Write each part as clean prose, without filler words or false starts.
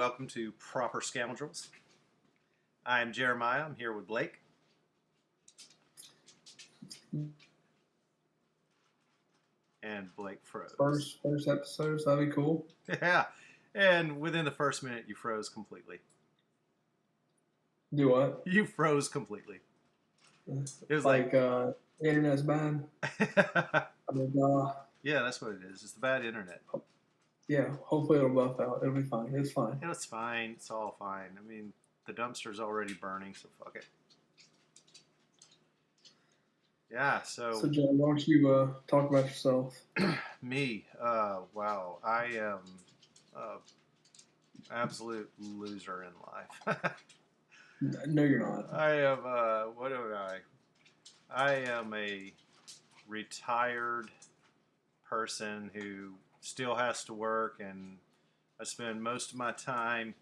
welcome to Proper Scoundrels. I'm Jeremiah. I'm here with Blake. And Blake froze. First episode, so that'd be cool. Yeah. And within the first minute, you froze completely. Do what? You froze completely. It was like internet's bad. Yeah, that's what it is. It's the bad internet. Yeah, hopefully it'll buff out. It'll be fine. It's fine. It's fine. It's all fine. I mean, the dumpster's already burning, so fuck it. Yeah, So John, why don't you talk about yourself? Me? Wow. I am an absolute loser in life. No, you're not. I am, what am I? I am a retired person who still has to work, and I spend most of my time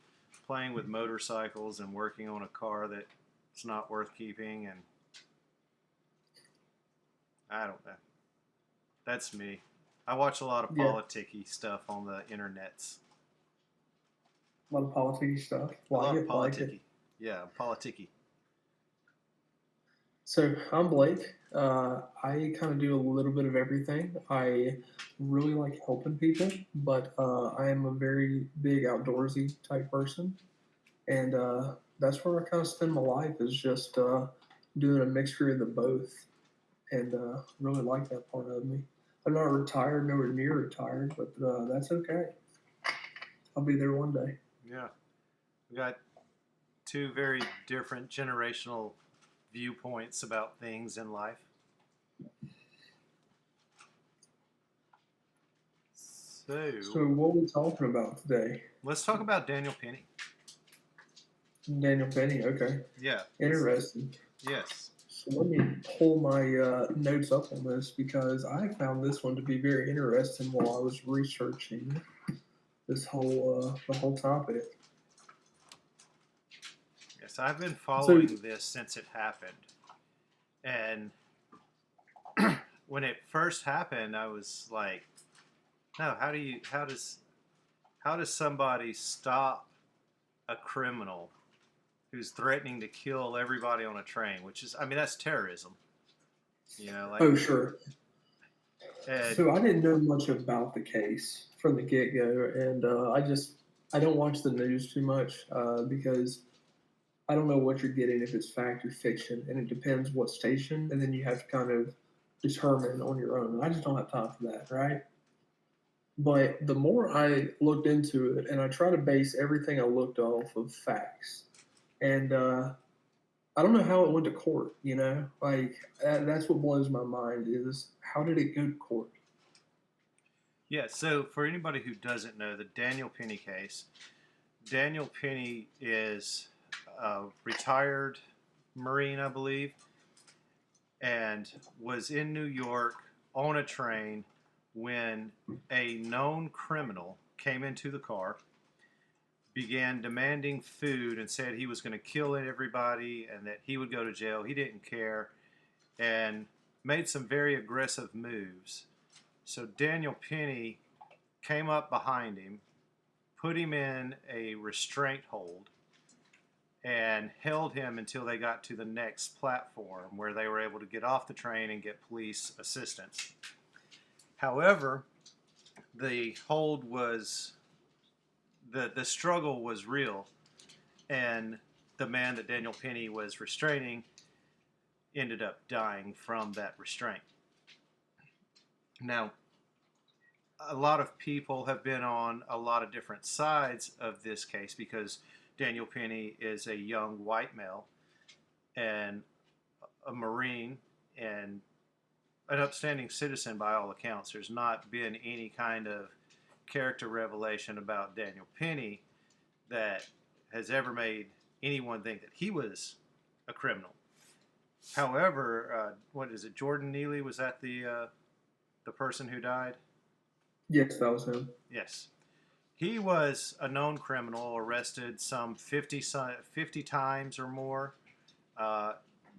playing with motorcycles and working on a car that's not worth keeping, and I don't know. That's me. I watch a lot of politicky stuff on the internets. A lot of politicky stuff. Like it. Yeah, politicky. So I'm Blake. I kind of do a little bit of everything. I really like helping people, but I am a very big outdoorsy type person, and that's where I kind of spend my life is just doing a mixture of the both, and really like that part of me. I'm not retired, nowhere near retired, but that's okay. I'll be there one day. Yeah, we got two very different generational viewpoints about things in life. So what are we talking about today? Let's talk about Daniel Penny. Daniel Penny, okay. Yeah. Interesting. Yes. So let me pull my notes up on this because I found this one to be very interesting while I was researching this whole the whole topic. Yes, I've been following this since it happened, and when it first happened, I was like, "No, how does somebody stop a criminal who's threatening to kill everybody on a train?" Which is, I mean, that's terrorism. You know, like. Oh, sure. So I didn't know much about the case from the get-go, and I don't watch the news too much because I don't know what you're getting if it's fact or fiction, and it depends what station, and then you have to kind of determine on your own. And I just don't have time for that, right? But the more I looked into it, and I try to base everything I looked off of facts, and I don't know how it went to court, you know? Like, that's what blows my mind is how did it go to court? Yeah, so for anybody who doesn't know, the Daniel Penny case, Daniel Penny is a retired Marine, I believe, and was in New York on a train when a known criminal came into the car, began demanding food, and said he was going to kill everybody and that he would go to jail. He didn't care, and made some very aggressive moves. So Daniel Penny came up behind him, put him in a restraint hold, and held him until they got to the next platform where they were able to get off the train and get police assistance. However, the hold was, the struggle was real, and the man that Daniel Penny was restraining ended up dying from that restraint. Now, a lot of people have been on a lot of different sides of this case because Daniel Penny is a young white male and a Marine and an upstanding citizen by all accounts. There's not been any kind of character revelation about Daniel Penny that has ever made anyone think that he was a criminal. However, what is it? Jordan Neely, was that the person who died? Yes, that was him. Yes. He was a known criminal, arrested some 50 times or more,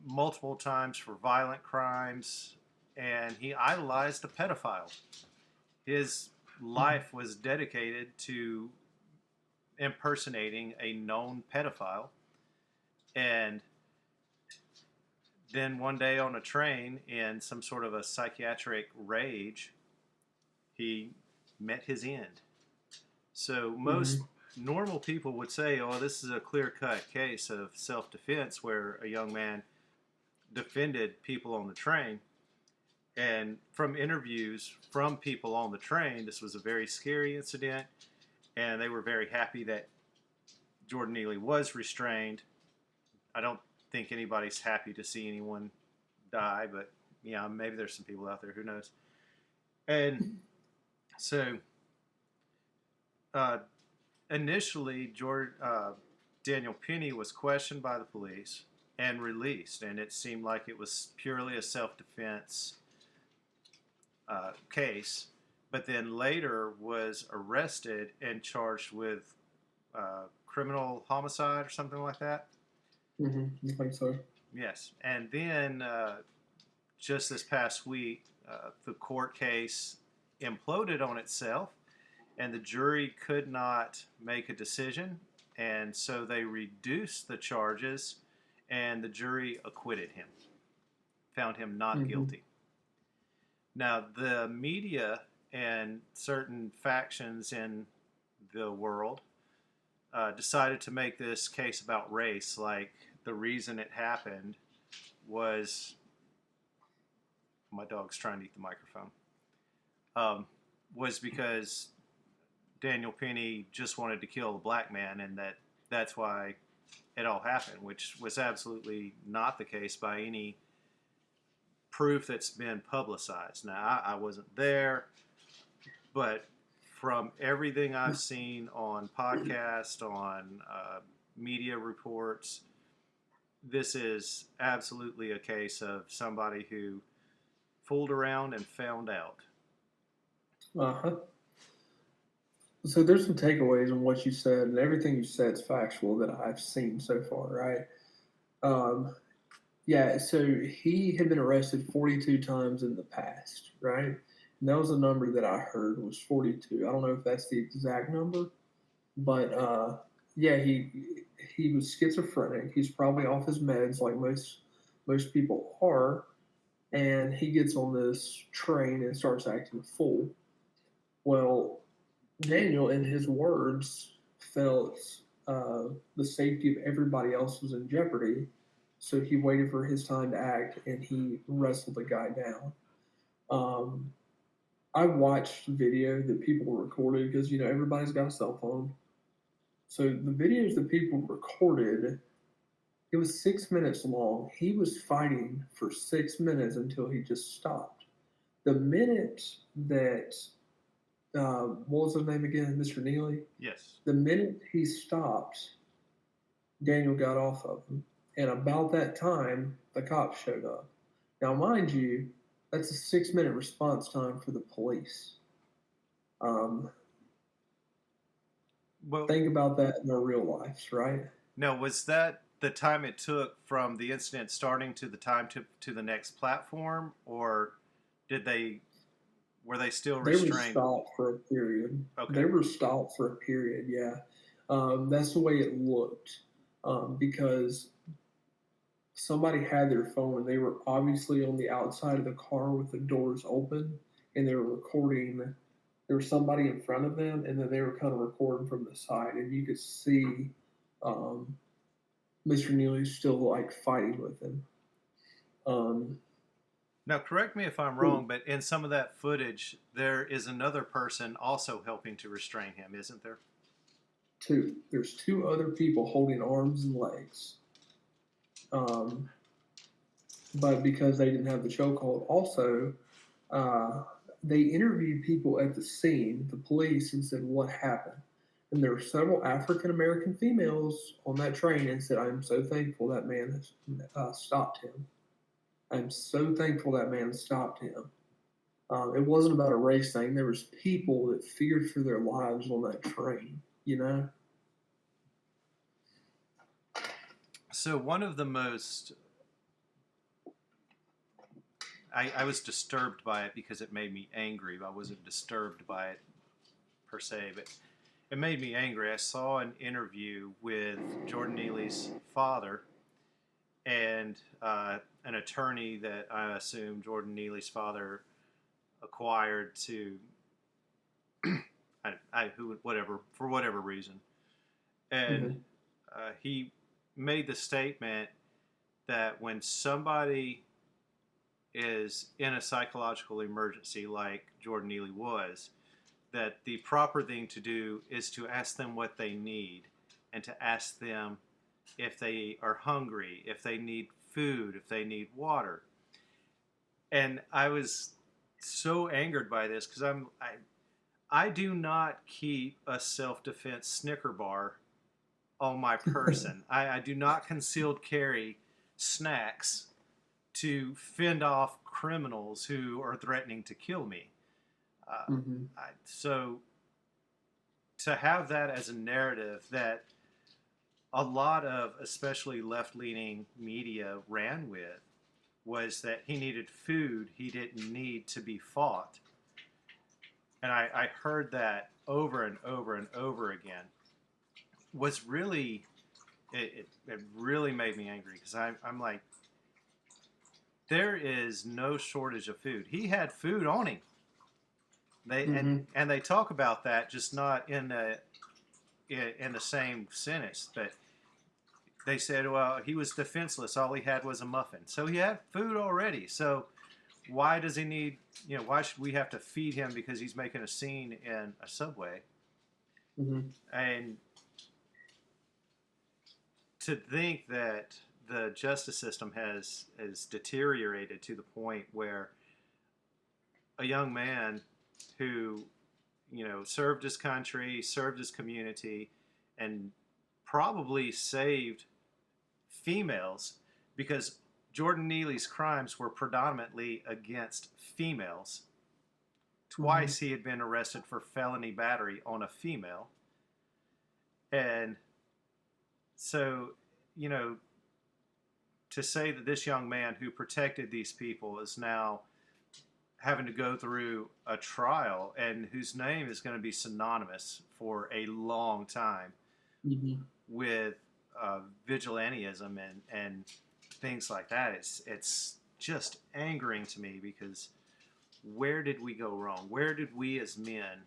multiple times for violent crimes, and he idolized a pedophile. His life was dedicated to impersonating a known pedophile. And then one day on a train, in some sort of a psychiatric rage, he met his end. So most normal people would say, oh, this is a clear-cut case of self-defense where a young man defended people on the train. And from interviews from people on the train, this was a very scary incident, and they were very happy that Jordan Neely was restrained. I don't think anybody's happy to see anyone die, but yeah, maybe there's some people out there, who knows. And so initially, Daniel Penny was questioned by the police and released, and it seemed like it was purely a self-defense case, but then later was arrested and charged with criminal homicide or something like that. I think so. Yes, and then just this past week, the court case imploded on itself, and the jury could not make a decision, and so they reduced the charges, and the jury acquitted him, found him not guilty. Now, the media and certain factions in the world decided to make this case about race, like the reason it happened was, my dog's trying to eat the microphone, was because Daniel Penny just wanted to kill a black man, and that's why it all happened, which was absolutely not the case by any proof that's been publicized. Now, I wasn't there, but from everything I've seen on podcasts, on media reports, this is absolutely a case of somebody who fooled around and found out. So there's some takeaways on what you said, and everything you said is factual that I've seen so far, right? Yeah, so he had been arrested 42 times in the past, right? And that was a number that I heard was 42. I don't know if that's the exact number, but yeah, he was schizophrenic. He's probably off his meds like most people are, and he gets on this train and starts acting a fool. Well, Daniel, in his words, felt the safety of everybody else was in jeopardy, so he waited for his time to act and he wrestled the guy down. I watched video that people recorded because everybody's got a cell phone. So the videos that people recorded, it was 6 minutes long. He was fighting for 6 minutes until he just stopped. The minute that what was his name again, Mr. Neely? Yes. The minute he stopped, Daniel got off of him. And about that time, the cops showed up. Now, mind you, that's a 6 minute response time for the police. Think about that in our real lives, right? Now, was that the time it took from the incident starting to the time to the next platform, or were they still restrained? They were stopped for a period. Okay. They were stopped for a period, yeah. That's the way it looked, because somebody had their phone and they were obviously on the outside of the car with the doors open, and they were recording. There was somebody in front of them, and then they were kind of recording from the side, and you could see Mr. Neely still like fighting with him. Now, correct me if I'm wrong, but in some of that footage, there is another person also helping to restrain him, isn't there? There's two other people holding arms and legs. But because they didn't have the chokehold, also, they interviewed people at the scene, the police, and said, what happened? And there were several African American females on that train and said, I'm so thankful that man stopped him. I'm so thankful that man stopped him. It wasn't about a race thing. There was people that feared for their lives on that train, So one of the most... I was disturbed by it because it made me angry. I wasn't disturbed by it per se, but it made me angry. I saw an interview with Jordan Neely's father and an attorney that I assume Jordan Neely's father acquired to, who whatever for whatever reason, and Mm-hmm. he made the statement that when somebody is in a psychological emergency like Jordan Neely was, that the proper thing to do is to ask them what they need and to ask them if they are hungry, if they need food, if they need water. And I was so angered by this because I do not keep a self defense Snicker bar on my person. I do not concealed carry snacks to fend off criminals who are threatening to kill me. Mm-hmm. So to have that as a narrative that a lot of especially left leaning media ran with was that he needed food, he didn't need to be fought. And I heard that over and over and over again. Was really, it really made me angry because I'm like, there is no shortage of food. He had food on him. They Mm-hmm. and they talk about that, just not in the same sentence. But they said, well, he was defenseless. All he had was a muffin, so he had food already. So why does he need? Why should we have to feed him because he's making a scene in a subway? Mm-hmm. And to think that the justice system has deteriorated to the point where a young man who served his country, served his community, and probably saved females because Jordan Neely's crimes were predominantly against females. Mm-hmm. Twice he had been arrested for felony battery on a female. And so, you know, to say that this young man who protected these people is now having to go through a trial and whose name is going to be synonymous for a long time Mm-hmm. with vigilantism and things like that. It's just angering to me because where did we go wrong? Where did we as men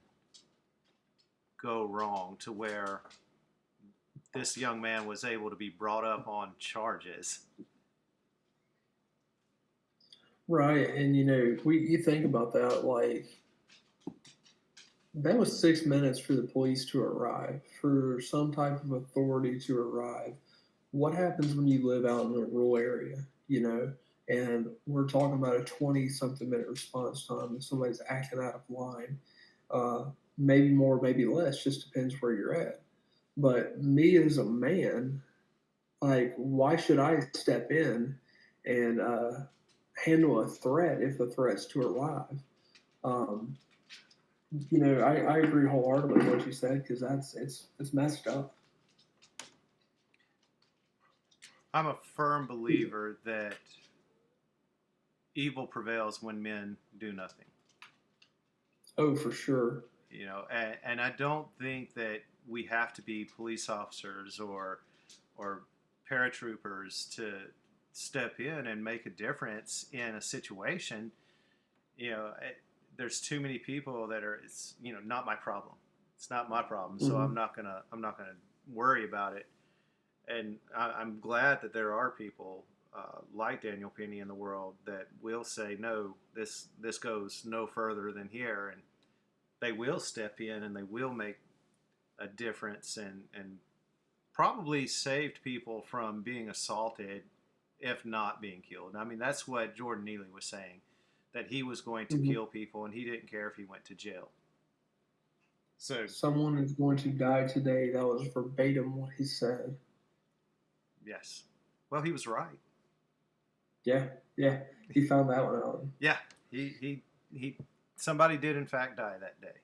go wrong to where this young man was able to be brought up on charges? Right, and you think about that, like that was 6 minutes for the police to arrive, for some type of authority to arrive. What happens when you live out in a rural area, and we're talking about a 20 something minute response time if somebody's acting out of line? Maybe more, maybe less, just depends where you're at. But me as a man, like, why should I step in and handle a threat if the threat's to arrive? Um, I agree wholeheartedly with what you said because it's messed up. I'm a firm believer that evil prevails when men do nothing. Oh, for sure. And I don't think that we have to be police officers or paratroopers to step in and make a difference in a situation. There's too many people that are, it's not my problem. It's not my problem, so Mm-hmm. I'm not gonna worry about it. And I'm glad that there are people like Daniel Penny in the world that will say no. This goes no further than here, and they will step in and they will make a difference and probably saved people from being assaulted, if not being killed. I mean, that's what Jordan Neely was saying, that he was going to Mm-hmm. kill people and he didn't care if he went to jail. So, Someone is going to die today. That was verbatim what he said. yes. Well, he was right. Yeah, yeah. He found that one out. Yeah, he somebody did in fact die that day.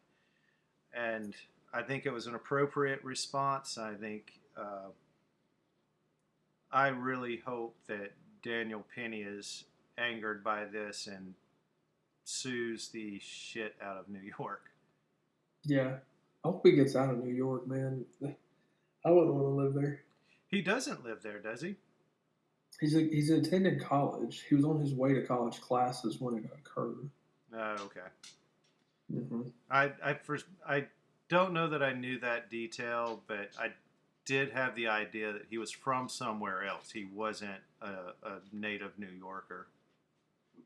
And I think it was an appropriate response. I think I really hope that Daniel Penny is angered by this and sues the shit out of New York. Yeah, I hope he gets out of New York, man. I wouldn't want to live there. He doesn't live there, does he? He's attending college. He was on his way to college classes when it occurred. Oh, okay. Hmm. I don't know that I knew that detail, but I did have the idea that he was from somewhere else. He wasn't a native New Yorker.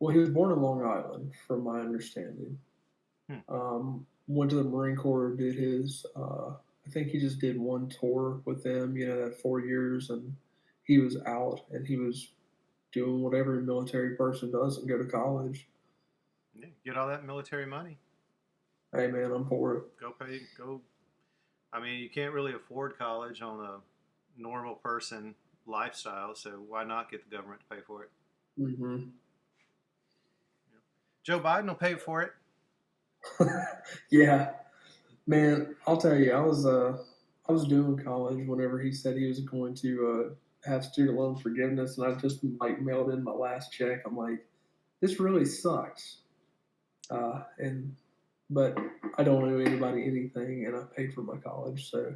Well, he was born in Long Island, from my understanding. Hmm. Went to the Marine Corps, did his. I think he just did one tour with them. That 4 years, and he was out, and he was doing what every military person does and go to college. Yeah, get all that military money. Hey, man, I'm for it. Go pay. Go. I mean, you can't really afford college on a normal person lifestyle, so why not get the government to pay for it? Hmm. Joe Biden will pay for it. Yeah, man, I'll tell you, I was doing college whenever he said he was going to have student loan forgiveness, and I just like mailed in my last check. I'm like, this really sucks. And but I don't owe anybody anything, and I paid for my college, so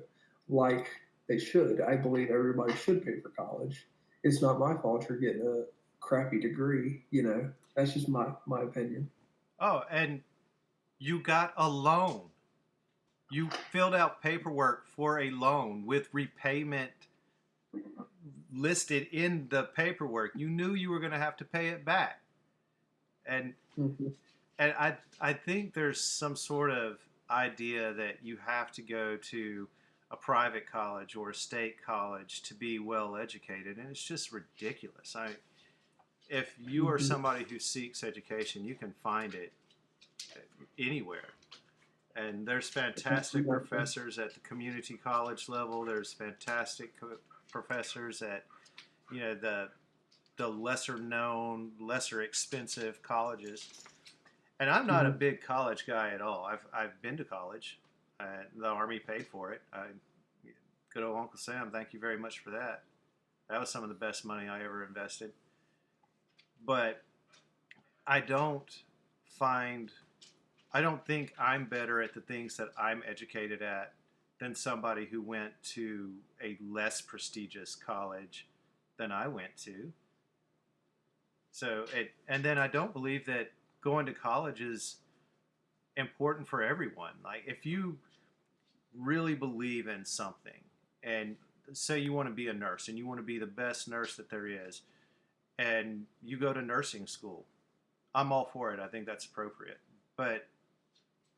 like they should. I believe everybody should pay for college. It's not my fault you're getting a crappy degree. That's just my opinion. Oh, and you got a loan. You filled out paperwork for a loan with repayment listed in the paperwork. You knew you were going to have to pay it back. And Hmm. and I think there's some sort of idea that you have to go to a private college or a state college to be well educated, and it's just ridiculous. If you are Hmm. somebody who seeks education, you can find it anywhere. And there's fantastic professors at the community college level. There's fantastic professors at the lesser known, lesser expensive colleges. And I'm not a Hmm. big college guy at all. I've been to college. The Army paid for it. Good old Uncle Sam, thank you very much for that. That was some of the best money I ever invested. But I don't find, I don't think I'm better at the things that I'm educated at than somebody who went to a less prestigious college than I went to. And then I don't believe that going to college is important for everyone. Like, if you really believe in something and say you want to be a nurse and you want to be the best nurse that there is, and you go to nursing school, I'm all for it. I think that's appropriate. But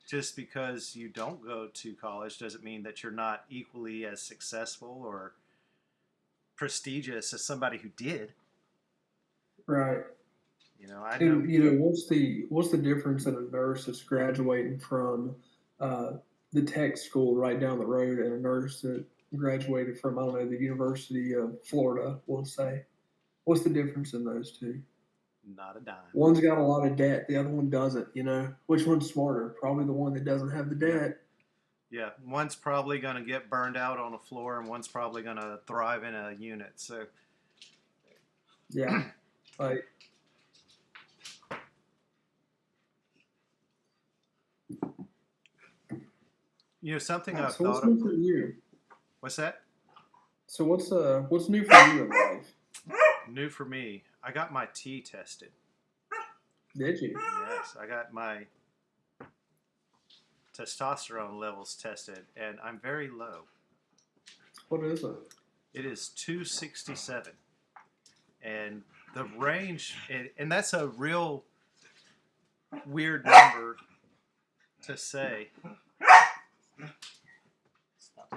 just because you don't go to college doesn't mean that you're not equally as successful or prestigious as somebody who did. Right. I know. And what's the difference in a nurse that's graduating from uh, the tech school right down the road and a nurse that graduated from, I don't know, the University of Florida, we'll say? What's the difference in those two? Not a dime. One's got a lot of debt, the other one doesn't. Which one's smarter? Probably the one that doesn't have the Yeah. debt. Yeah. One's probably going to get burned out on the floor, and one's probably going to thrive in a unit. So, Yeah. Like, something I've so what's thought of. new for you? What's that? So what's new for you in life? New for me. I got my T tested. Did you? Yes, I got my testosterone levels tested, and I'm very low. What is it? It is 267, and the range, and that's a real weird number to say. Stop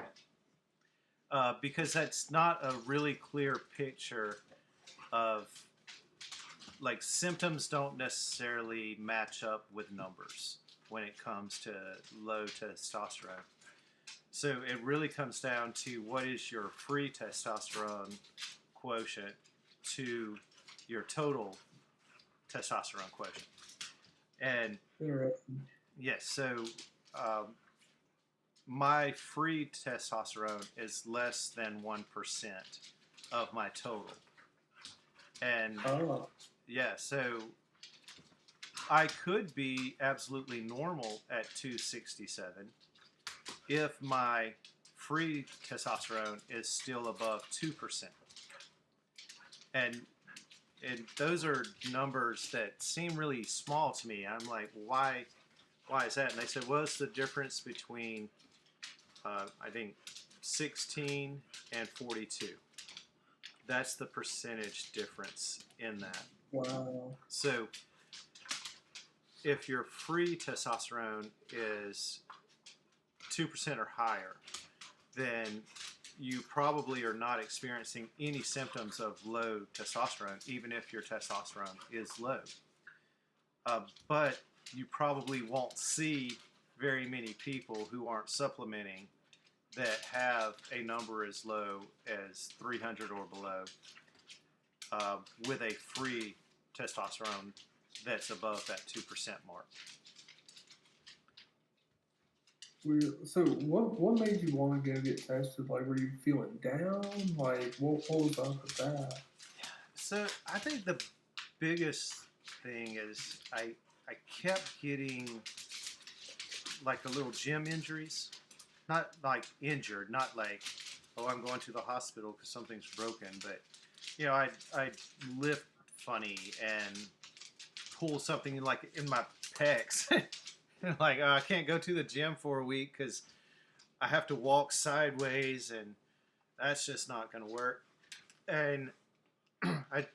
that. Because that's not a really clear picture of, like, symptoms don't necessarily match up with numbers when it comes to low testosterone. So it really comes down to what is your free testosterone quotient to your total testosterone quotient. And Interesting. yes, so um, my free testosterone is less than 1% of my total. And Oh. yeah, so I could be absolutely normal at 267, if my free testosterone is still above 2%. And those are numbers that seem really small to me. I'm like, why is that? And they said, well, it's the difference between I think 16 and 42. That's the percentage difference in that. Wow. So if your free testosterone is 2% or higher, then you probably are not experiencing any symptoms of low testosterone, even if your testosterone is low. But you probably won't see very many people who aren't supplementing that have a number as low as 300 or below with a free testosterone that's above that 2% mark. So what made you want to go get tested? Like, were you feeling down? Like, what was up with that? So I think the biggest thing is I kept getting like the little gym injuries, not like injured, not like, oh, I'm going to the hospital because something's broken, but you know, I'd lift funny and pull something like in my pecs. Like, I can't go to the gym for a week because I have to walk sideways, and that's just not going to work. And I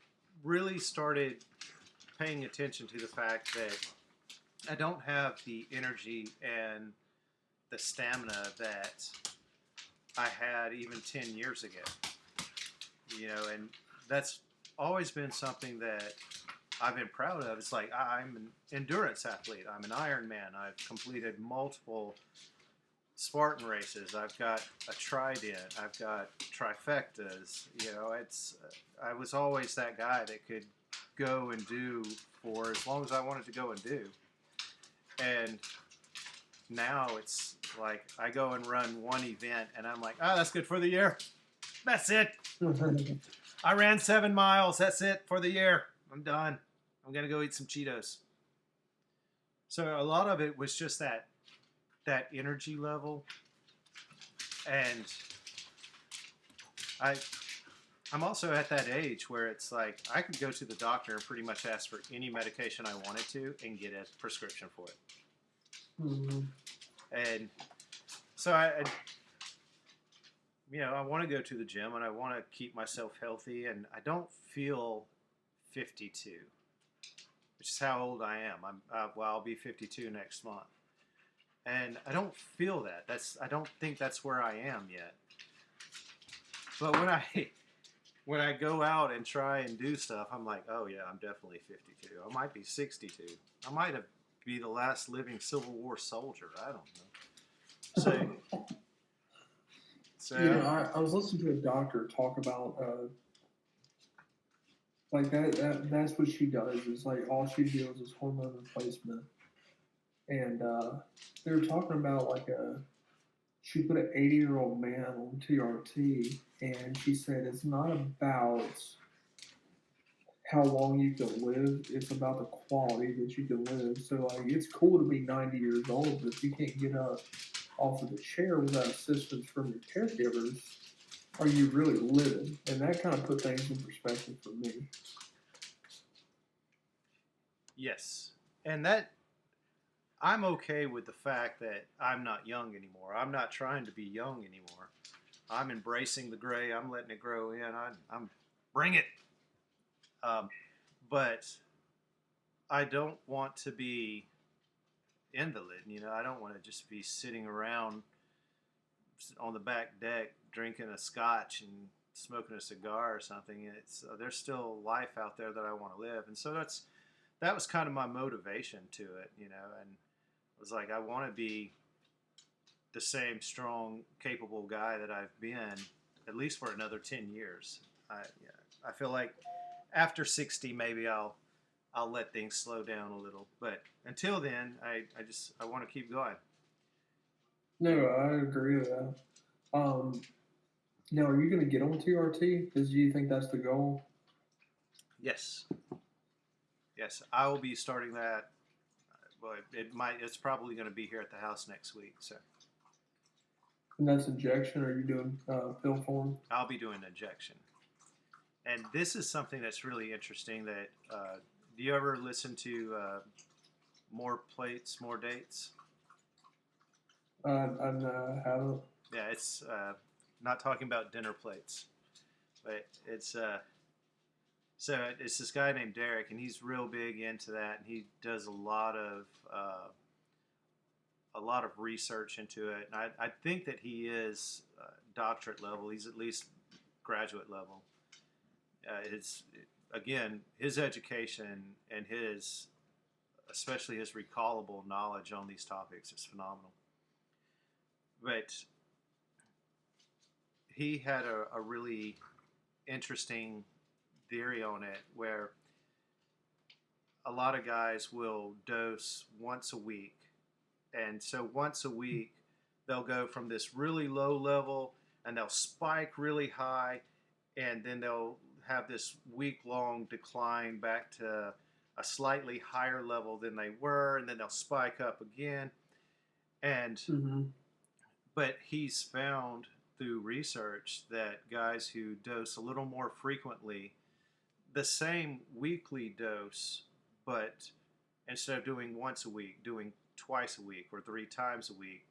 really started paying attention to the fact that I don't have the energy and the stamina that I had even 10 years ago. You know, and that's always been something that I've been proud of. It's like I'm an endurance athlete. I'm an Ironman. I've completed multiple Spartan races. I've got a trident. I've got trifectas. You know, I was always that guy that could go and do for as long as I wanted to go and do. And now it's like I go and run one event, and I'm like, that's good for the year. That's it. I ran 7 miles. That's it for the year. I'm done. I'm gonna go eat some Cheetos. So a lot of it was just that energy level, and I'm also at that age where it's like I could go to the doctor and pretty much ask for any medication I wanted to and get a prescription for it. Mm-hmm. And so I want to go to the gym and I want to keep myself healthy, and I don't feel 52, which is how old I am. I'll be 52 next month, and I don't feel that. I don't think that's where I am yet. But when I go out and try and do stuff, I'm like, oh yeah, I'm definitely 52. I might be 62. I might be the last living Civil War soldier. I don't know. So I was listening to a doctor talk about like that's what she does. Is like all she deals is hormone replacement, and they were talking about like she put an 80-year-old man on TRT, and she said it's not about how long you can live; it's about the quality that you can live. So like, it's cool to be 90 years old, but if you can't get up off of the chair without assistance from your caregivers, are you really living? And that kind of put things in perspective for me. yes, and that I'm okay with the fact that I'm not young anymore. I'm not trying to be young anymore. I'm embracing the gray. I'm letting it grow in. I'm bring it. But I don't want to be invalid. You know, I don't want to just be sitting around on the back deck drinking a scotch and smoking a cigar or something. It's there's still life out there that I want to live, and so that was kind of my motivation to it. You know, and it was like I want to be the same strong, capable guy that I've been at least for another 10 years. I feel like after 60, maybe I'll let things slow down a little. But until then, I want to keep going. No, I agree with that. Um, Now, are you going to get on TRT? Because do you think that's the goal? Yes, yes, I will be starting that. Well, it's probably going to be here at the house next week. So And that's injection, or are you doing pill form? I'll be doing injection. And this is something that's really interesting. That do you ever listen to More Plates, More Dates? I haven't. Yeah, it's not talking about dinner plates, but it's this guy named Derek, and he's real big into that, and he does a lot of research into it. And I think that he is doctorate level. He's at least graduate level. It's again his education and his especially his recallable knowledge on these topics is phenomenal. But he had a really interesting theory on it where a lot of guys will dose once a week. And so once a week, they'll go from this really low level and they'll spike really high, and then they'll have this week long decline back to a slightly higher level than they were, and then they'll spike up again. And Mm-hmm. but he's found through research that guys who dose a little more frequently, the same weekly dose, but instead of doing once a week, doing twice a week or 3 times a week,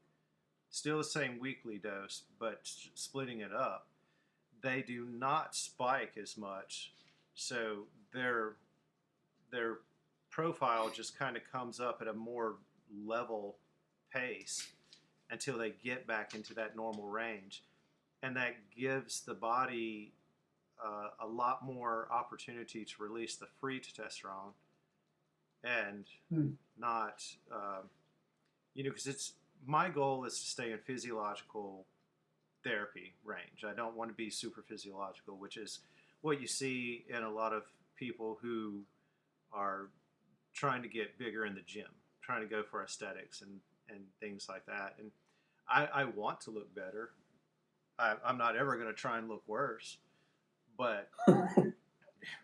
still the same weekly dose, but splitting it up, they do not spike as much. So their profile just kind of comes up at a more level pace until they get back into that normal range. And that gives the body a lot more opportunity to release the free testosterone and Hmm. not, because it's my goal is to stay in physiological therapy range. I don't want to be super physiological, which is what you see in a lot of people who are trying to get bigger in the gym, trying to go for aesthetics and things like that. And I want to look better. I'm not ever going to try and look worse, but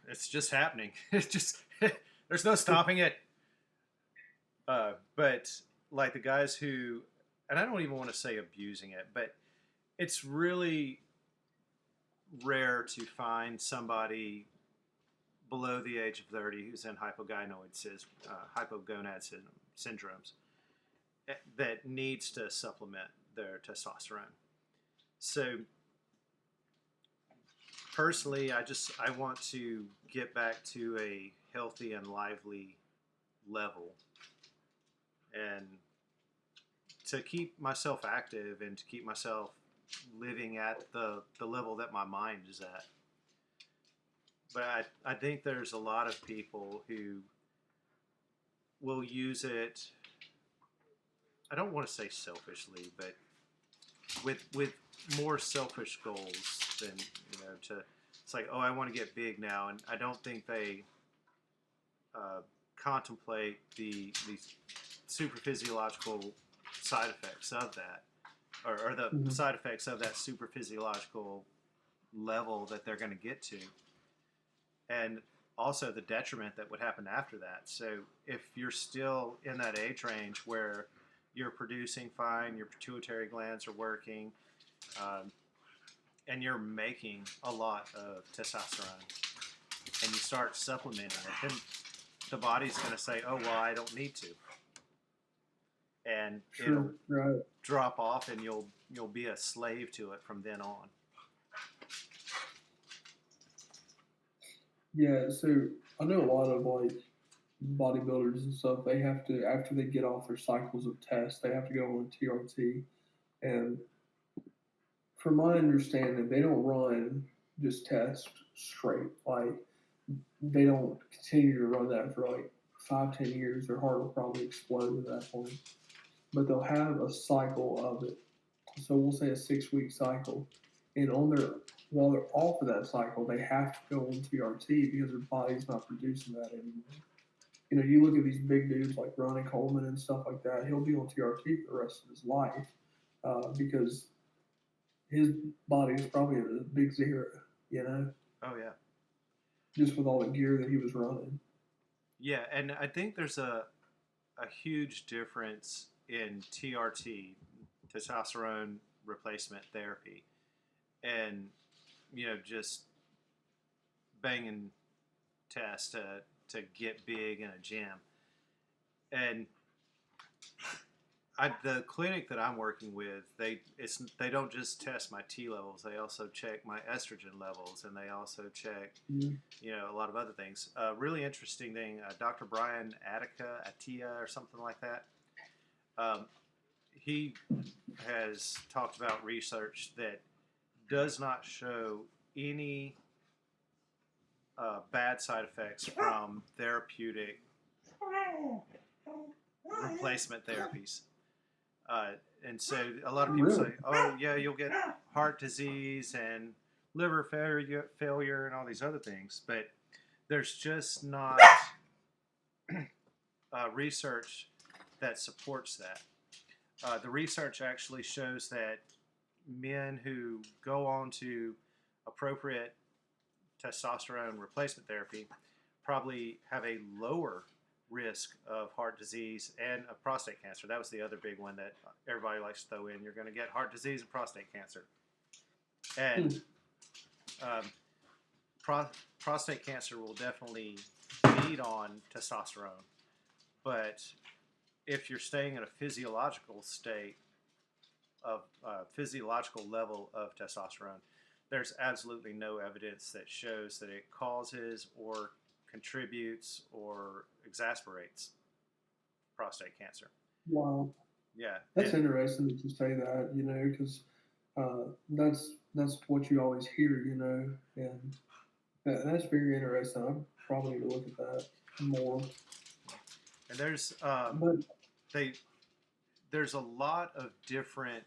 it's just happening. It's just there's no stopping it. But like the guys who, and I don't even want to say abusing it, but it's really rare to find somebody below the age of 30 who's in hypogonad syndromes that needs to supplement their testosterone. So personally, I want to get back to a healthy and lively level, and to keep myself active and to keep myself living at the level that my mind is at. But I think there's a lot of people who will use it. I don't want to say selfishly, but with more selfish goals than to. It's like, oh, I want to get big now, and I don't think they contemplate the super physiological side effects of that, or the Mm-hmm. side effects of that super physiological level that they're going to get to, and also the detriment that would happen after that. So if you're still in that age range where you're producing fine, your pituitary glands are working, and you're making a lot of testosterone, and you start supplementing it, then the body's going to say, "Oh well, I don't need to," and it'll Sure. Right. drop off, and you'll be a slave to it from then on. Yeah. So I know a lot of like bodybuilders and stuff. They have to after they get off their cycles of tests, they have to go on TRT. And from my understanding, they don't run just test straight. Like they don't continue to run that for like 5, 10 years. Their heart will probably explode at that point. But they'll have a cycle of it. So we'll say a 6 week cycle. And on their while they're off of that cycle, they have to go on TRT because their body's not producing that anymore. You look at these big dudes like Ronnie Coleman and stuff like that. He'll be on TRT for the rest of his life because his body is probably at a big zero. You know, Oh yeah, just with all the gear that he was running. yeah, and I think there's a huge difference in TRT, testosterone replacement therapy, and just banging tests to get big in a gym. And the clinic that I'm working with, they don't just test my T levels. They also check my estrogen levels, and they also check a lot of other things. Really interesting thing. Dr. Brian Attia or something like that. He has talked about research that does not show any bad side effects from therapeutic replacement therapies. And so a lot of people say, oh, yeah, you'll get heart disease and liver failure and all these other things. But there's just not research that supports that. The research actually shows that men who go on to appropriate testosterone replacement therapy probably have a lower risk of heart disease and of prostate cancer. That was the other big one that everybody likes to throw in. You're going to get heart disease and prostate cancer. And prostate cancer will definitely feed on testosterone. But if you're staying in a physiological state of physiological level of testosterone, there's absolutely no evidence that shows that it causes or contributes or exasperates prostate cancer. Wow. Yeah. That's interesting that you say that, because that's what you always hear, and that's very interesting. I probably need to look at that more. And there's there's a lot of different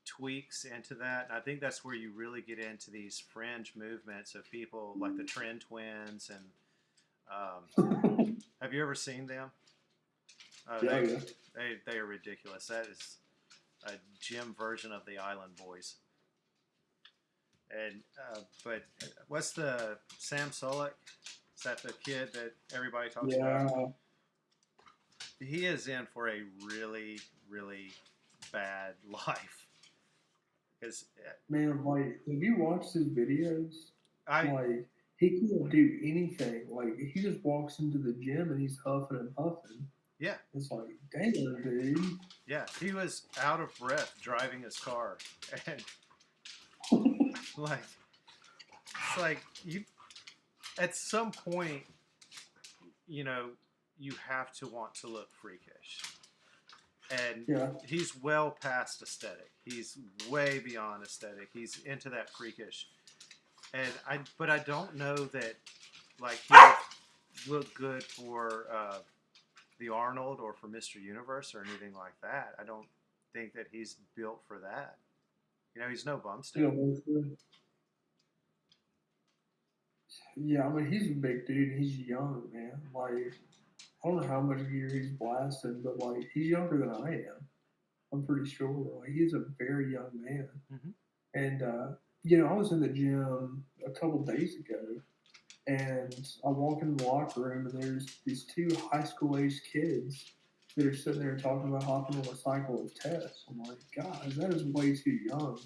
tweaks into that. And I think that's where you really get into these fringe movements of people like the Trend Twins and have you ever seen them? They are ridiculous. That is a gym version of the Island Boys. And but what's the Sam Sulek? Is that the kid that everybody talks about? He is in for a really, really bad life. Because man, like, have you watched his videos? He can't do anything. Like, he just walks into the gym and he's huffing and puffing. Yeah. It's like, damn, dude. Yeah, he was out of breath driving his car. And, it's like, you, at some point, you have to want to look freakish. And he's well past aesthetic. He's way beyond aesthetic. He's into that freakish. But I don't know that he would look good for the Arnold or for Mr. Universe or anything like that. I don't think that he's built for that. He's no Bumstead. Yeah, I mean, he's a big dude. He's young, man. Like, I don't know how much gear he's blasting, but he's younger than I am. I'm pretty sure. He's a very young man. Mm-hmm. And I was in the gym a couple days ago, and I walk in the locker room, and there's these two high school-aged kids that are sitting there talking about hopping on a cycle of tests. I'm like, guys, that is way too young.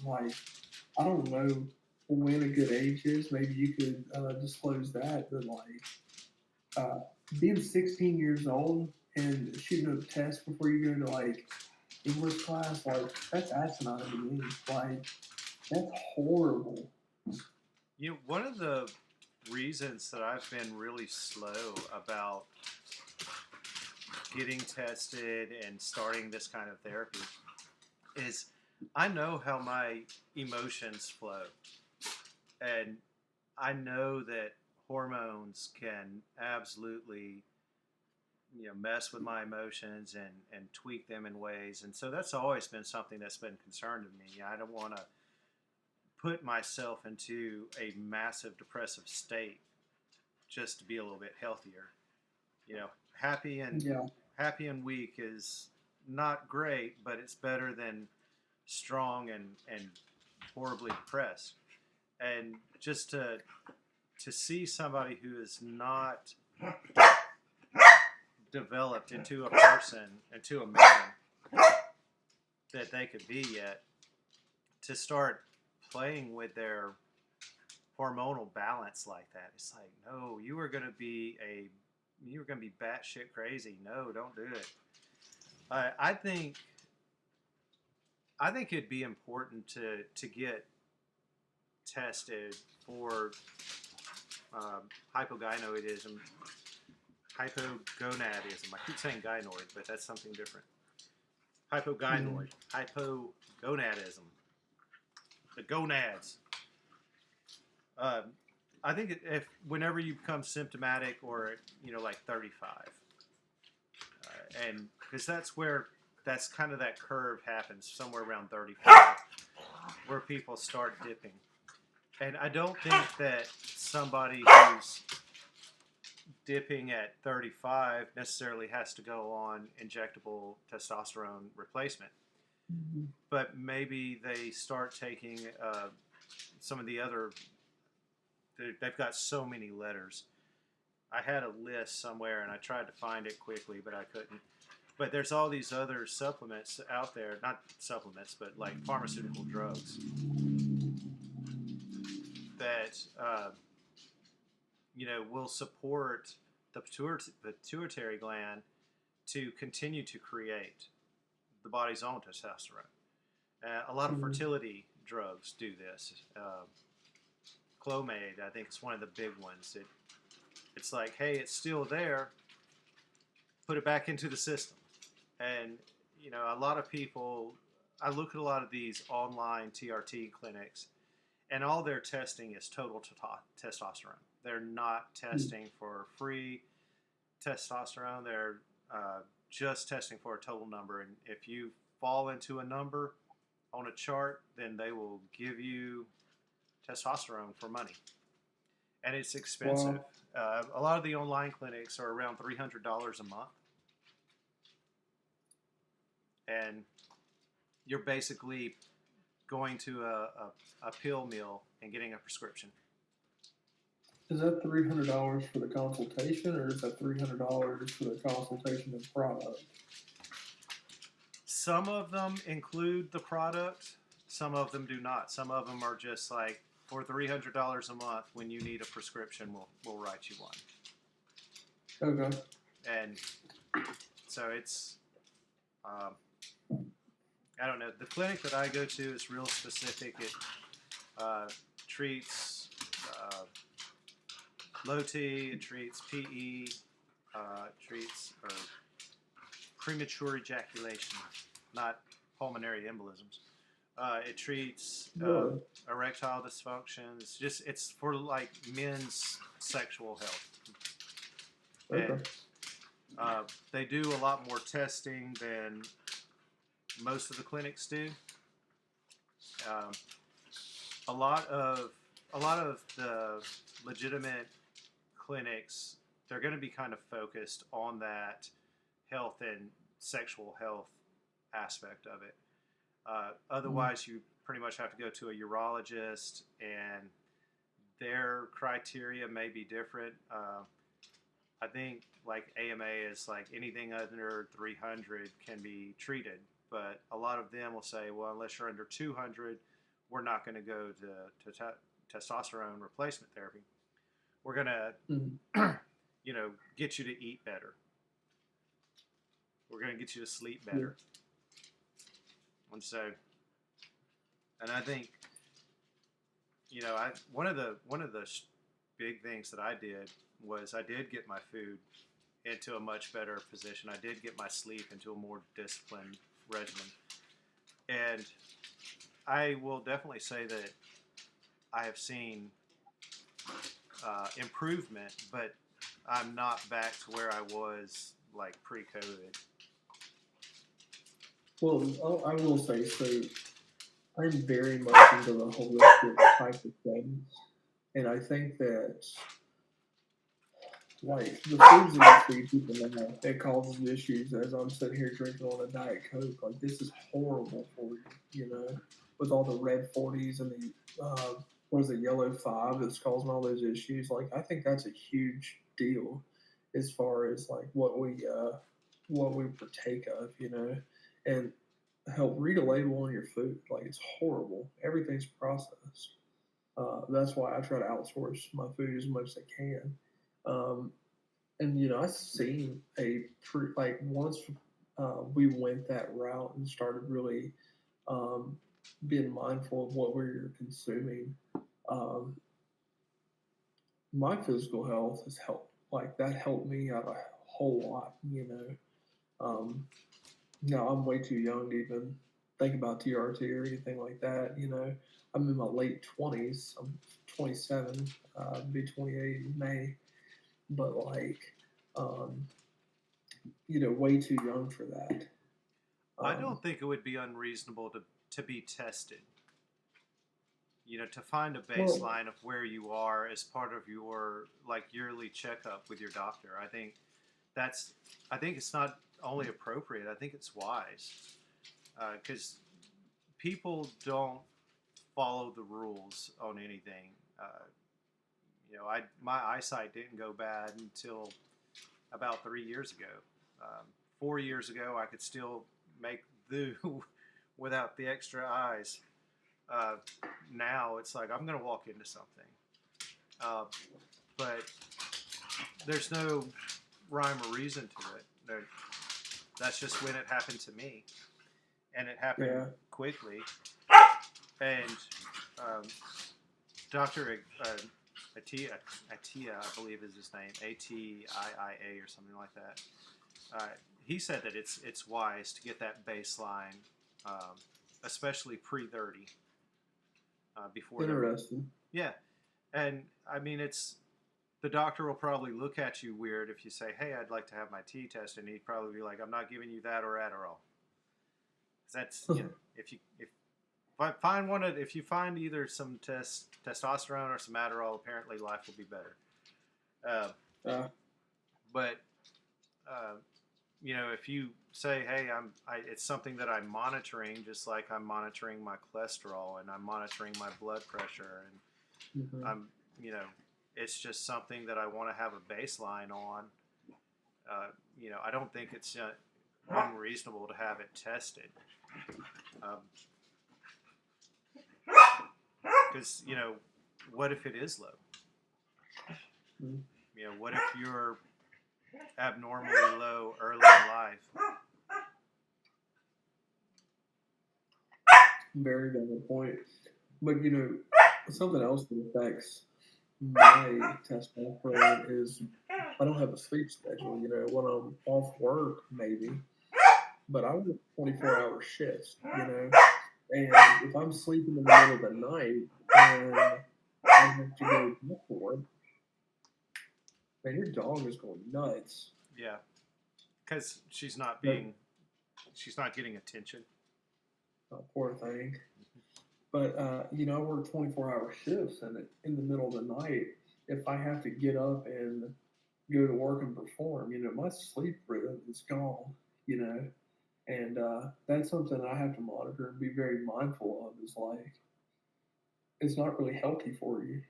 I don't know when a good age is. Maybe you could disclose that, but being 16 years old and shooting up tests before you go to English class, that's asinine to me. That's horrible. One of the reasons that I've been really slow about getting tested and starting this kind of therapy is I know how my emotions flow. And I know that hormones can absolutely mess with my emotions and tweak them in ways. And so that's always been something that's been concerned to me. I don't want to put myself into a massive depressive state just to be a little bit healthier. Happy and weak is not great, but it's better than strong and horribly depressed. And just to see somebody who is not developed into a person, into a man that they could be yet, to start playing with their hormonal balance like that. It's like, no, you were gonna be batshit crazy. No, don't do it. I think it'd be important to get tested for hypogonadism. Hypogonadism. I keep saying gynoid, but that's something different. Hypogynoid. Hypogonadism. The gonads. I think if whenever you become symptomatic, or like 35, and because that's kind of that curve happens somewhere around 35, where people start dipping. And I don't think that somebody who's dipping at 35 necessarily has to go on injectable testosterone replacement. Mm-hmm. But maybe they start taking some of the other. They've got so many letters. I had a list somewhere and I tried to find it quickly, but I couldn't. But there's all these other supplements out there, not supplements, but like pharmaceutical drugs that will support the pituitary gland to continue to create the body's own testosterone. A lot of fertility drugs do this. Clomid, I think, is one of the big ones. It's like, hey, it's still there. Put it back into the system. And a lot of people. I look at a lot of these online TRT clinics, and all their testing is total testosterone. They're not testing for free testosterone. They're just testing for a total number. And if you fall into a number on a chart, then they will give you testosterone for money. And it's expensive. Wow. A lot of the online clinics are around $300 a month. And you're basically going to a pill mill and getting a prescription. Is that $300 for the consultation, or is that $300 for the consultation and product? Some of them include the product. Some of them do not. Some of them are just like, for $300 a month, when you need a prescription, we'll write you one. Okay. And so it's, I don't know. The clinic that I go to is real specific. It treats low T, it treats PE, treats premature ejaculation, not pulmonary embolisms. It treats erectile dysfunction. It's for like men's sexual health. Okay. And they do a lot more testing than most of the clinics do. A lot of the legitimate clinics, they're going to be kind of focused on that health and sexual health aspect of it. Otherwise, you pretty much have to go to a urologist, and their criteria may be different. I think like AMA is like anything under 300 can be treated, but a lot of them will say, well, unless you're under 200, we're not going to go to testosterone replacement therapy. We're going to, get you to eat better. We're going to get you to sleep better. And so, and I think, one of the big things that I did was I did get my food into a much better position. I did get my sleep into a more disciplined regimen. And I will definitely say that I have seen improvement, but I'm not back to where I was like pre-COVID. Well, I will say, so I'm very much into the holistic type of things. And I think that, like, the foods that we feed people now, it causes issues as I'm sitting here drinking on a Diet Coke. Like, this is horrible for you, with all the red 40s and the yellow 5 that's causing all those issues. Like, I think that's a huge deal as far as, like, what we partake of, and help read a label on your food. Like it's horrible. Everything's processed. That's why I try to outsource my food as much as I can. Um, and I've seen like once we went that route and started really um, being mindful of what we were consuming. Um, my physical health has helped. Like that helped me out a whole lot. Um, no, I'm way too young to even think about TRT or anything like that. I'm in my late 20s. I'm 27. Be 28 in May. But like, um, way too young for that. I Um, don't think it would be unreasonable to be tested. To find a well, baseline of where you are as part of your like yearly checkup with your doctor. That's I think it's not only appropriate. I think it's wise because people don't follow the rules on anything. I my eyesight didn't go bad until about 3 years ago. 4 years ago, I could still make do without the extra eyes. Uh, Now it's like I'm going to walk into something, uh, but there's no rhyme or reason to it. That's just when it happened to me, and it happened yeah, quickly. And um, Doctor Atia, I believe is his name, ATIIA or something like that. Uh, he said that it's wise to get that baseline, um, especially pre-30, before they're interesting. yeah. And I mean, it's the doctor will probably look at you weird if you say, "Hey, I'd like to have my T test," and he'd probably be like, "I'm not giving you that or Adderall." 'Cause that's if I find if you find either some testosterone or some Adderall, apparently life will be better. Uh, uh, but uh, if you say, "Hey, it's something that I'm monitoring, just like I'm monitoring my cholesterol and I'm monitoring my blood pressure, and mhm. I'm, it's just something that I want to have a baseline on." I don't think it's unreasonable to have it tested, because what if it is low? Mm. What if you're abnormally low early in life? Very valid point. But something else that affects my testosterone is I don't have a sleep schedule. When I'm off work, maybe, but I work 24-hour shifts. And if I'm sleeping in the middle of the night and I have to go back to work, man, your dog is going nuts. Yeah, because But she's not getting attention. poor thing. But I work 24-hour shifts, and in the middle of the night, if I have to get up and go to work and perform, my sleep rhythm is gone. You know, and that's something I have to monitor and be very mindful of. Is like it's not really healthy for you.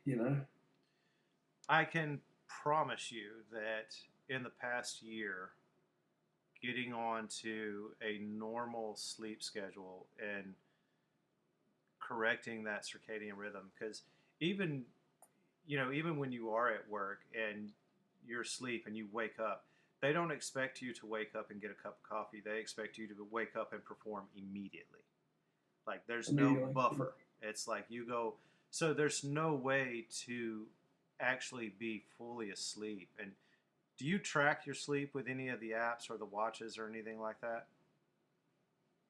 I can promise you that in the past year, getting on to a normal sleep schedule and correcting that circadian rhythm, because even even when you are at work and you're asleep and you wake up, they don't expect you to wake up and get a cup of coffee. They expect you to wake up and perform immediately. Like there's no Immediately. buffer. It's like you go. So there's no way to actually be fully asleep. And do you track your sleep with any of the apps or the watches or anything like that?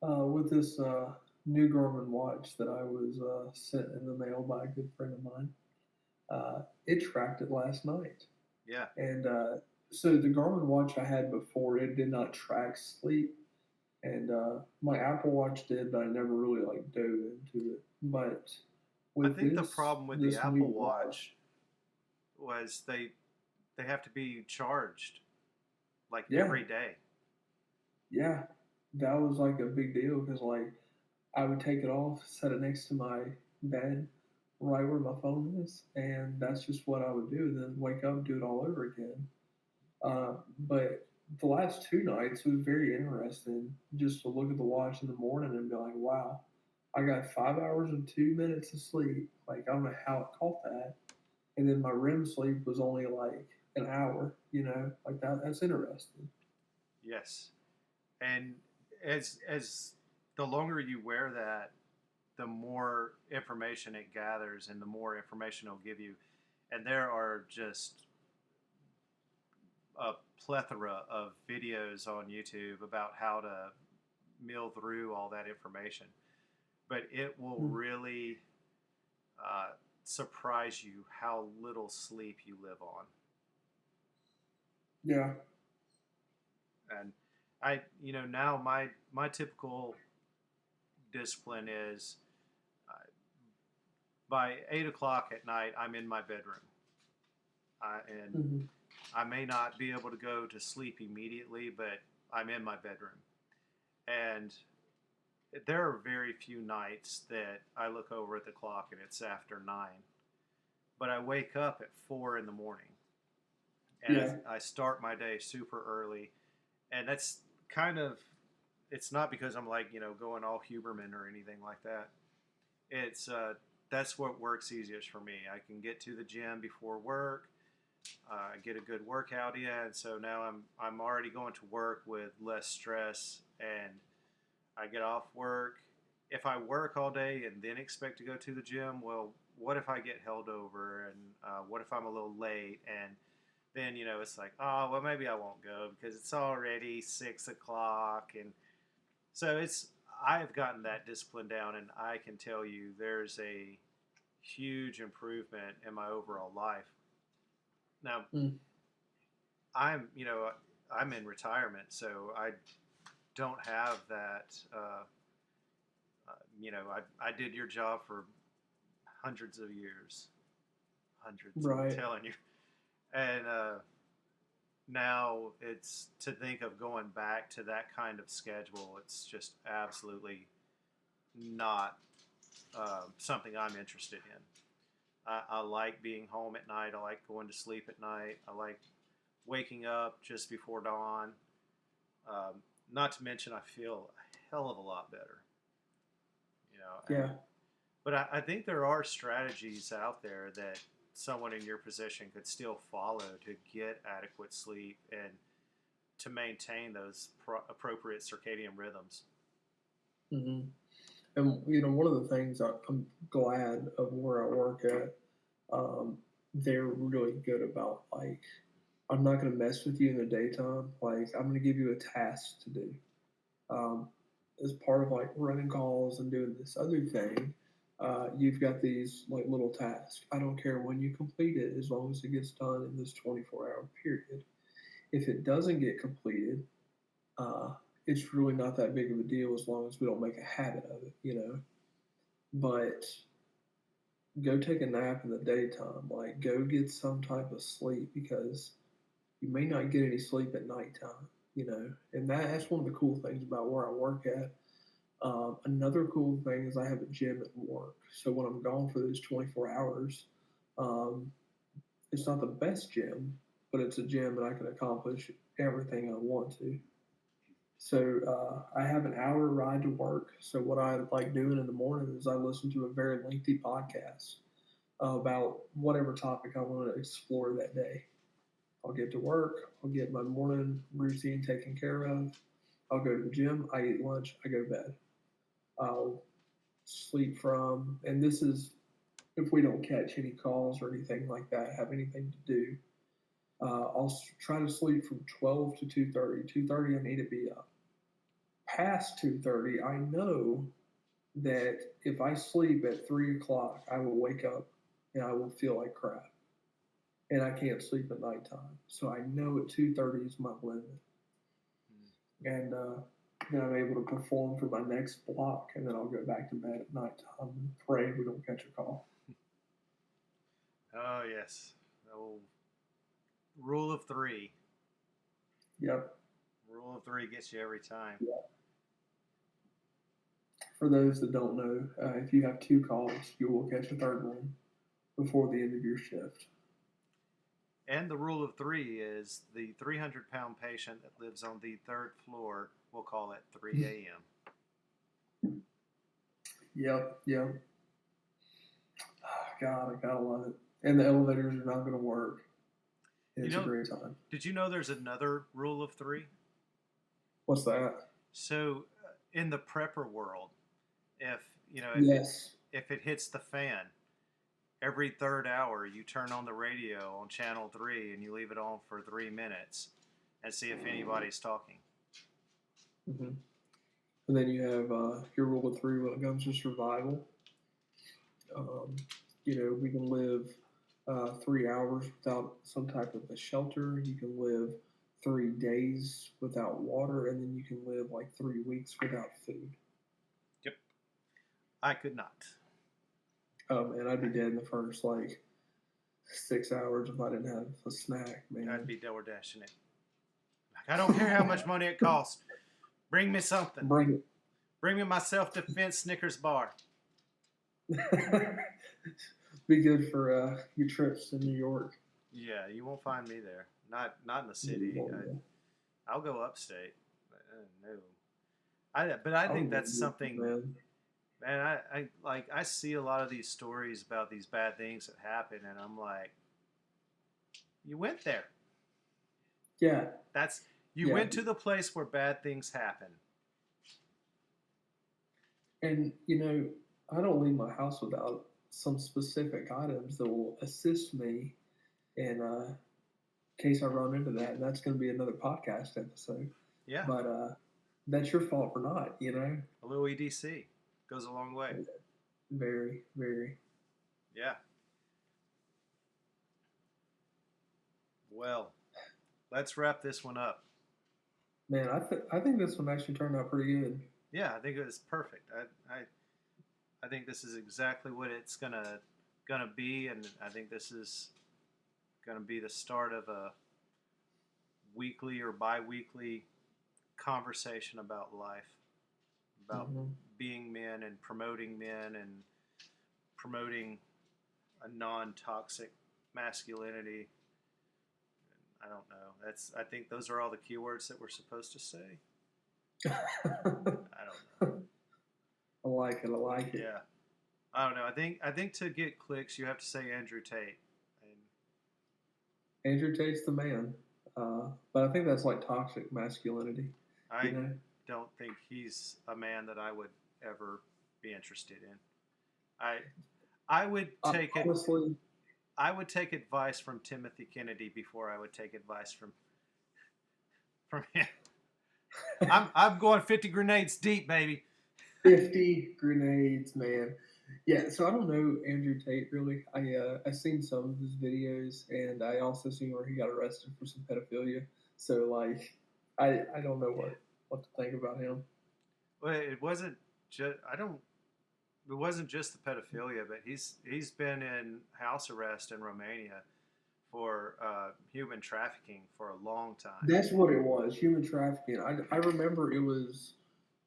With this new Garmin watch that I was sent in the mail by a good friend of mine, it tracked it last night. Yeah. And so the Garmin watch I had before, it did not track sleep. And my Apple Watch did, but I never really like dove into it. But I with think the this problem with the this new Apple watch, Watch was they have to be charged like yeah, every day. yeah, that was like a big deal because like I would take it off, set it next to my bed, right where my phone is, and that's just what I would do. Then wake up, do it all over again. But the last two nights it was very interesting just to look at the watch in the morning and be like, wow, I got 5 hours and 2 minutes of sleep. Like I don't know how it caught that. And then my REM sleep was only like an hour, like that's interesting. Yes, and as the longer you wear that, the more information it gathers, and the more information it'll give you. And there are just a plethora of videos on YouTube about how to mill through all that information. But it will Mm. really uh, surprise you how little sleep you live on. Yeah. And now my typical discipline is by 8 o'clock at night, I'm in my bedroom. And Hmm. I may not be able to go to sleep immediately, but I'm in my bedroom. And there are very few nights that I look over at the clock and it's after 9. But I wake up at 4 in the morning, and Yeah. I start my day super early. And that's kind of, it's not because I'm like, going all Huberman or anything like that. It's, that's what works easiest for me. I can get to the gym before work, get a good workout in, and so now I'm already going to work with less stress, and I get off work. If I work all day and then expect to go to the gym, well, what if I get held over, and what if I'm a little late, and then it's like, oh well, maybe I won't go because it's already 6 o'clock, and so I've gotten that discipline down, and I can tell you there's a huge improvement in my overall life. Now, Mm. I'm, I'm in retirement, so I don't have that. I did your job for hundreds of years, hundreds. I'm Right. telling you, and now it's to think of going back to that kind of schedule. It's just absolutely not something I'm interested in. I like being home at night. I like going to sleep at night. I like waking up just before dawn. Not to mention, I feel a hell of a lot better. And Yeah. but I think there are strategies out there that someone in your position could still follow to get adequate sleep and to maintain those appropriate circadian rhythms. Hmm. And one of the things I'm glad of where I work at, they're really good about like I'm not going to mess with you in the daytime. Like I'm going to give you a task to do. Um, as part of like running calls and doing this other thing, you've got these like little tasks. I don't care when you complete it as long as it gets done in this 24-hour period. If it doesn't get completed, uh, it's really not that big of a deal as long as we don't make a habit of it. But go take a nap in the daytime. Like go get some type of sleep because you may not get any sleep at nighttime. And that's one of the cool things about where I work at. Another cool thing is I have a gym at work. So when I'm gone for those 24 hours, um, it's not the best gym, but it's a gym that I can accomplish everything I want to. So I have an hour ride to work. So what I like doing in the morning is I listen to a very lengthy podcast about whatever topic I want to explore that day. I'll get to work. I'll get my morning routine taken care of. I'll go to the gym. I eat lunch. I go to bed. I'll sleep from, and this is if we don't catch any calls or anything like that, have anything to do. I'll try to sleep from 12 to 2:30. 2:30, I need to be up. Past 2:30, I know that if I sleep at 3 o'clock, I will wake up and I will feel like crap, and I can't sleep at nighttime. So I know at 2:30 is my limit, and then I'm able to perform for my next block, and then I'll go back to bed at nighttime and pray we don't catch a call. Oh yes, oh, rule of three. Yep. Rule of three gets you every time. For those that don't know, if you have two calls, you will catch a third one before the end of your shift. And the rule of three is the 300-pound patient that lives on the third floor, we'll call it 3 a.m. Yep, yep. Oh, God, I gotta love it. And the elevators are not going to work. You It's a know, great time. did you know there's another rule of three? What's that? So, in the prepper world, if you know Yes. if it hits the fan, every third hour you turn on the radio on channel 3 and you leave it on for 3 minutes and see if anybody's talking. Hmm. And then you have your rule of three when it comes to survival. Um, we can live 3 hours without some type of a shelter. You can live 3 days without water, and then you can live like 3 weeks without food. Yep. I could not. And I'd be dead in the first like 6 hours if I didn't have a snack, I'd man. be double dashing it. Like, I don't care how much money it costs. Bring me something. Bring Bring me my self-defense Snickers bar. it. Be good for your trips to New York. Yeah, you won't find me there. Not in the city. I'll go upstate. But, no. I I think would go that's with you, something. man. Man, I see a lot of these stories about these bad things that happen, and I'm like, you went there. Yeah, That's you yeah. went to the place where bad things happen. And I don't leave my house without some specific items that will assist me in case I run into that. And that's going to be another podcast episode. Yeah, But that's your fault for not, a little EDC goes a long way. Very, very. Yeah. Well, let's wrap this one up. Man, I think this one actually turned out pretty good. Yeah, I think it was perfect. I think this is exactly what it's gonna be, and I think this is gonna be the start of a weekly or bi-weekly conversation about life, about Hmm. being men and promoting a non-toxic masculinity. I don't know. I think those are all the keywords that we're supposed to say. I don't know. I like it. I like it. Yeah. I don't know. I think to get clicks you have to say Andrew Tate. And Andrew Tate's the man. But I think that's like toxic masculinity, you I know? don't think he's a man that I would ever be interested in. I I would take it Honestly, I would take advice from Timothy Kennedy before I would take advice from him. I'm going 50 grenades deep, baby. 50 grenades, man. Yeah, so I don't know Andrew Tate really. I seen some of his videos, and I also seen where he got arrested for some pedophilia. So like, I don't know what to think about him. Well, it wasn't just I don't it wasn't just the pedophilia, but he's been in house arrest in Romania for human trafficking for a long time. That's what it was, human trafficking. I remember it was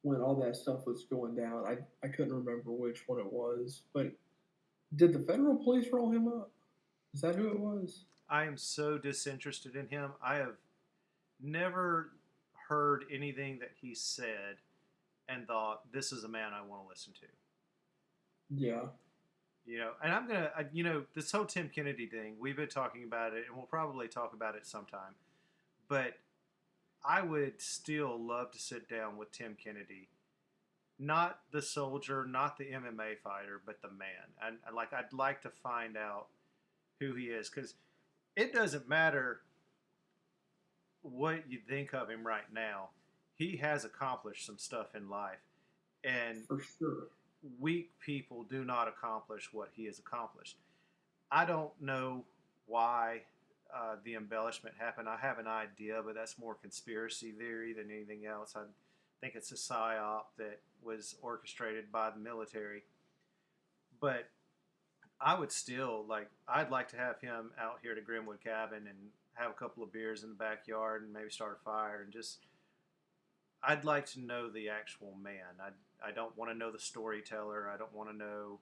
when all that stuff was going down. I couldn't remember which one it was, but did the federal police roll him up? Is that who it was? I am so disinterested in him. I have never heard anything that he said and thought this is a man I want to listen to. Yeah. And I'm gonna, this whole Tim Kennedy thing. We've been talking about it, and we'll probably talk about it sometime. But I would still love to sit down with Tim Kennedy, not the soldier, not the MMA fighter, but the man. And like, I'd like to find out who he is because it doesn't matter what you think of him right now. He has accomplished some stuff in life, and For sure. weak people do not accomplish what he has accomplished. I don't know why the embellishment happened. I have an idea, but that's more conspiracy theory than anything else. I think it's a psyop that was orchestrated by the military. But I would still like. I'd like to have him out here to Grimwood Cabin and have a couple of beers in the backyard and maybe start a fire and just. I'd like to know the actual man. I don't want to know the storyteller. I don't want to know,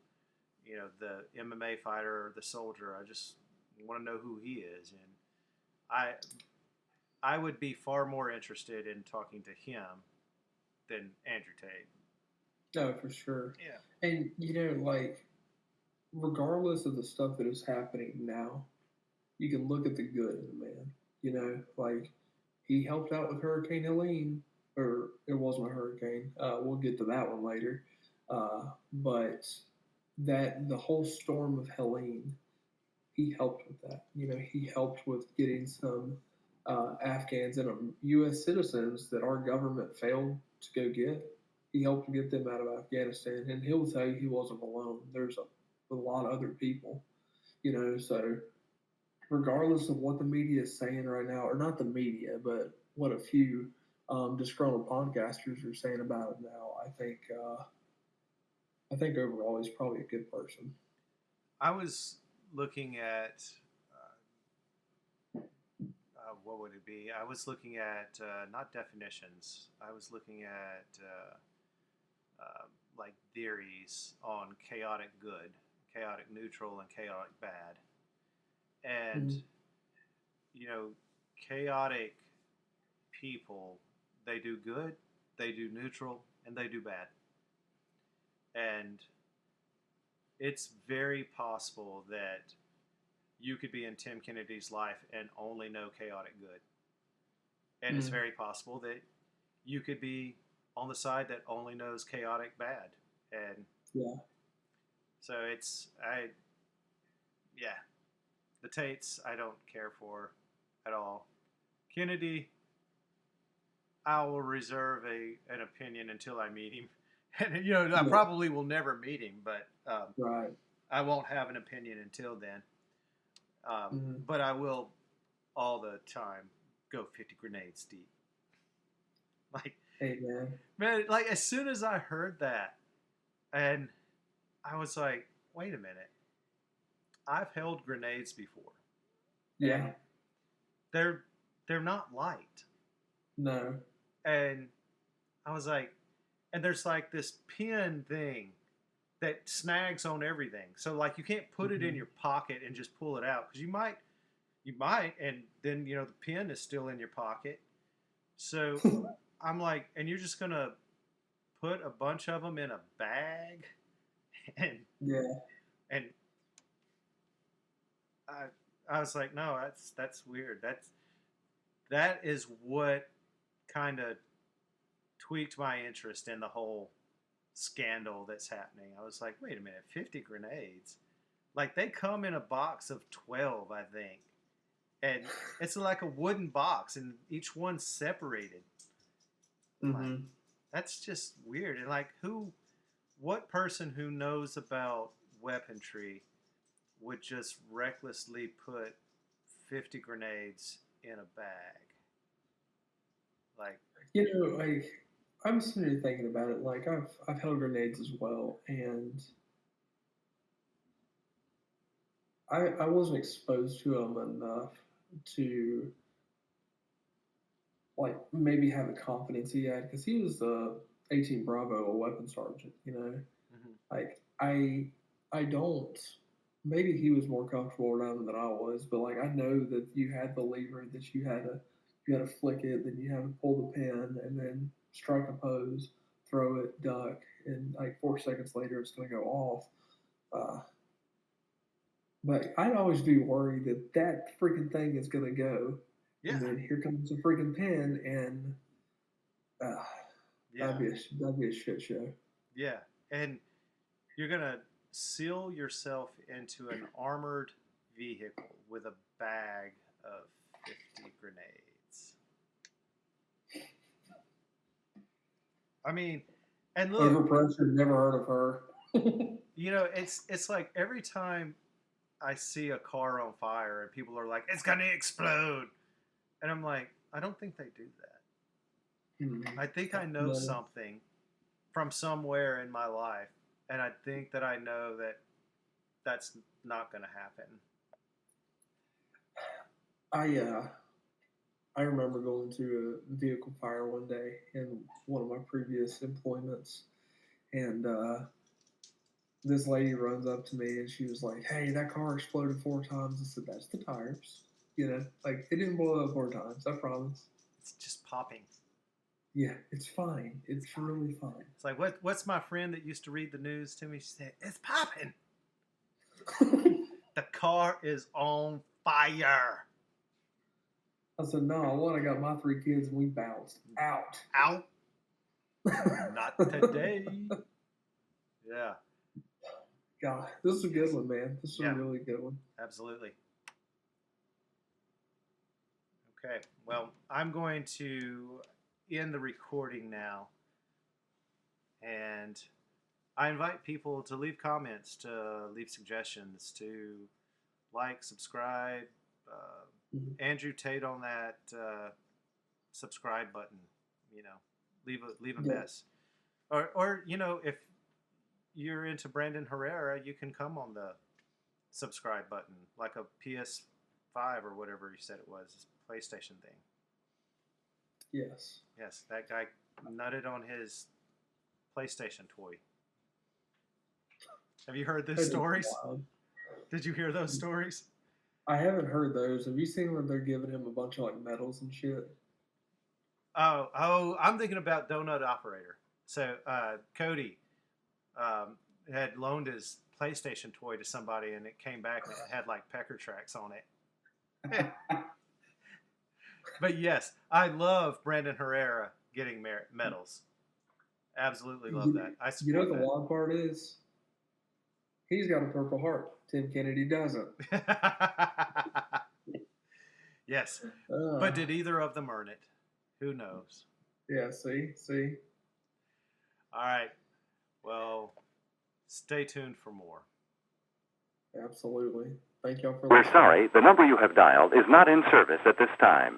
the MMA fighter or the soldier. I just want to know who he is. And I I would be far more interested in talking to him than Andrew Tate. No, for sure. Yeah. And like regardless of the stuff that is happening now, you can look at the good in the man. Like he helped out with Hurricane Helene, or it wasn't a hurricane. We'll get to that one later. But that the whole storm of Helene, he helped with that. He helped with getting some Afghans and U.S. citizens that our government failed to go get. He helped get them out of Afghanistan, and he'll tell you he wasn't alone. There's a lot of other people, so regardless of what the media is saying right now, or not the media, but what a few disgruntled podcasters are saying about him now, I think overall he's probably a good person. I was looking at what would it be? I was looking at not definitions. I was looking at like theories on chaotic good, chaotic neutral, and chaotic bad. And Mm-hmm. you know, chaotic people, they do good, they do neutral, and they do bad. And it's very possible that you could be in Tim Kennedy's life and only know chaotic good. And it's Mm-hmm. very possible that you could be on the side that only knows chaotic bad. And Yeah. so yeah, the Tates, I don't care for at all. Kennedy, I will reserve an opinion until I meet him. And, I Yeah. probably will never meet him, but Right. I won't have an opinion until then. Mm-hmm. But I will all the time go 50 grenades deep. Like, Hey, man. man, like as soon as I heard that, and I was like, wait a minute, I've held grenades before, Yeah. and they're they're not light. No. And I was like, and there's like this pin thing that snags on everything. So like you can't put it in Mm-hmm. your pocket and just pull it out because you might, and then the pin is still in your pocket. So I'm like, and you're just gonna put a bunch of them in a bag, and Yeah. and I I was like, no, that's weird. That is what kind of tweaked my interest in the whole scandal that's happening. I was like, wait a minute, 50 grenades? Like they come in a box of 12, I think. And it's like a wooden box and each one's separated. I'm like, Mm-hmm. that's just weird. And like what person who knows about weaponry would just recklessly put 50 grenades in a bag? Like, Like I'm sitting here thinking about it. Like I've held grenades as well, and I wasn't exposed to them enough to like maybe have the confidence he had because he was the 18 Bravo, a weapons sergeant. mm-hmm, Like I don't. Maybe he was more comfortable around them than I was, but like I know that you had the lever that you had to flick it, then you had to pull the pin, and then strike a pose, throw it, duck, and like 4 seconds later it's gonna go off. Uh, but I'd always be worried that that freaking thing is gonna go, yeah, and then here comes a freaking pin, and uh, yeah, that'd be a shit show. yeah. And you're going to seal yourself into an armored vehicle with a bag of 50 grenades. I mean, and look, Overpressure, never heard of her. it's like every time I see a car on fire and people are like, it's going to explode. And I'm like, I don't think they do that. I think I know No, something from somewhere in my life, and I think that I know that that's not going to happen. I I remember going to a vehicle fire one day in one of my previous employments, and this lady runs up to me and she was like, "Hey, that car exploded 4 times." I said, "That's the tires." You know, like it didn't blow up 4 times. I promise. It's just popping. Yeah, it's fine. It's It's popping. really fine. It's like what's my friend that used to read the news to me? She said, "It's popping. The car is on fire." I said, no, I got my 3 kids and we bounced out. Out. Not today. Yeah. God, this is a good one, man. This is Yeah. a really good one. Absolutely. Okay. Well, I'm going to end the recording now. And I invite people to leave comments, to leave suggestions, to like, subscribe. Andrew Tate on that subscribe button. You know, leave a Yeah. mess. Or you know, if you're into Brandon Herrera, you can come on the subscribe button, like a PS5 or whatever you said it was, PlayStation thing. Yes. Yes, that guy nutted on his PlayStation toy. Have you heard those stories? Wild. Did you hear those stories? I haven't heard those. Have you seen where they're giving him a bunch of like medals and shit? Oh, I'm thinking about Donut Operator. So Cody had loaned his PlayStation toy to somebody, and it came back and it had like pecker tracks on it. But yes, I love Brandon Herrera getting medals. Absolutely love that. I You know support what the wild part is? He's got a Purple Heart. Tim Kennedy doesn't. that. Yes, but did either of them earn it? Who knows? Yeah, see. All right. Well, stay tuned for more. Absolutely. Thank y'all for We're listening. sorry, the number you have dialed is not in service at this time.